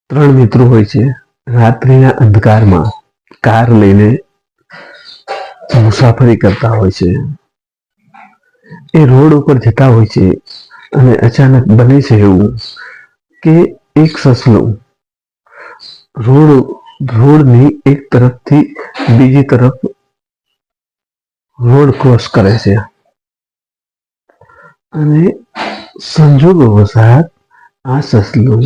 ત્રણ મિત્રો હોય છે. રાત્રિના અંધકારમાં કાર લઈને મુસાફરી કરતા હોય છે. એ રોડ ઉપર જતા હોય છે અને અચાનક બને છે એવું કે એક સસલું રોડની એક તરફથી બીજી તરફ રોડ ક્રોસ કરે છે અને સંજોગવશાત આ સસલું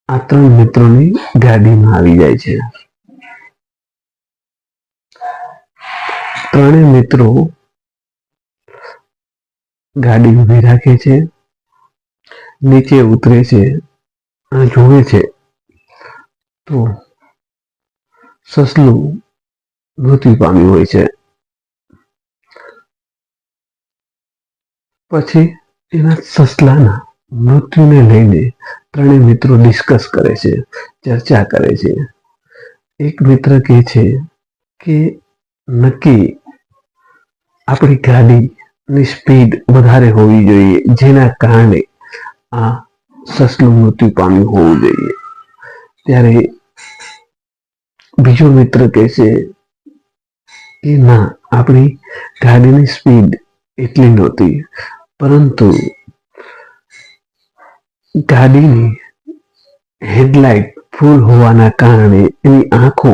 આ ત્રણ મિત્રોની ગાડીમાં આવી જાય છે. ત્રણેય મિત્રો ગાડી ઊભી રાખે છે, નીચે ઉતરે છે અને જોવે છે તો સસલું મૃત્યુ પામ્યું હોય છે. પછી એના સસલાના મૃત્યુને લઈને ત્રણેય મિત્રો ડિસ્કસ કરે છે, ચર્ચા કરે છે. એક મિત્ર કહે છે કે નક્કી આપણી ગાડીની સ્પીડ વધારે હોવી જોઈએ, જેના કારણે આ સસલું મૃત્યુ પામ્યું હોવું જોઈએ. ત્યારે બીજો મિત્ર કહે છે કે ના, આપણી ગાડીની સ્પીડ એટલી નહોતી, પરંતુ ગાડીની હેડલાઇટ ફૂલ હોવાના કારણે એની આંખો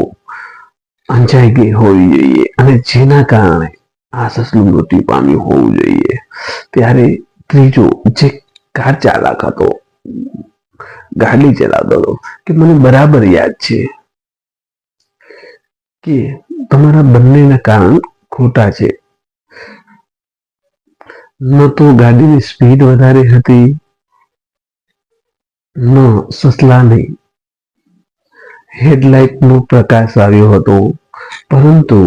અંજાઈ ગઈ હોવી જોઈએ અને જેના કારણે આ સસલું મૃત્યુ પામ્યું હોવું જોઈએ. ત્યારે ત્રીજો જે કાર ચાલક હતો, ગાડી ચલાવતો હતો, કે મને બરાબર યાદ છે કે તમારા બંનેના કારણ ખોટા છે. ન તો ગાડીની સ્પીડ વધારે હતી, ન સસલાની હેડલાઇટનો પ્રકાશ આવ્યો હતો, પરંતુ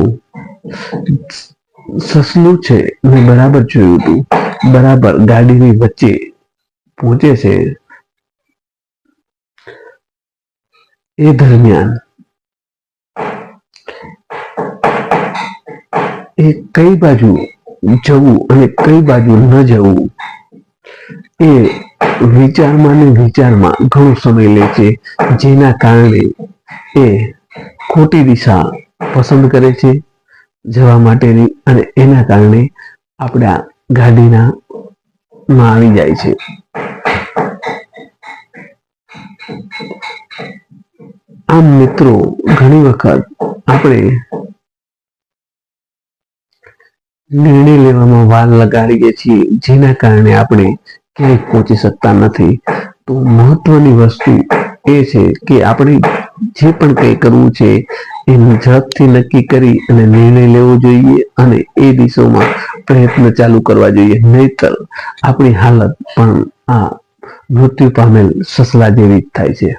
સસલું છે મેં બરાબર જોયું હતું, બરાબર ગાડીની વચ્ચે પહોંચે છે. એ દરમિયાન એ કઈ બાજુ જવું અને કઈ બાજુ ન જવું એ વિચારમાં ઘણો સમય લે છે, જેના કારણે એ ખોટી દિશા પસંદ કરે છે જવા માટેની અને એના કારણે આપણા ગાડીમાં આવી જાય છે. આમ મિત્રો, ઘણી વખત આપણે નિર્ણય લેવામાં વાર લગાડીએ છીએ, જેના કારણે આપણે ક્યાંય પહોંચી શકતા નથી. તો મહત્વની વસ્તુ એ છે કે આપણે જે પણ કંઈ કરવું છે એ ઝડપથી નક્કી કરી અને નિર્ણય લેવો જોઈએ અને એ દિશામાં પ્રયત્ન ચાલુ કરવા જોઈએ. નહીતર આપણી હાલત પણ આ મૃત્યુ પામેલ સસલા જેવી જ થાય છે.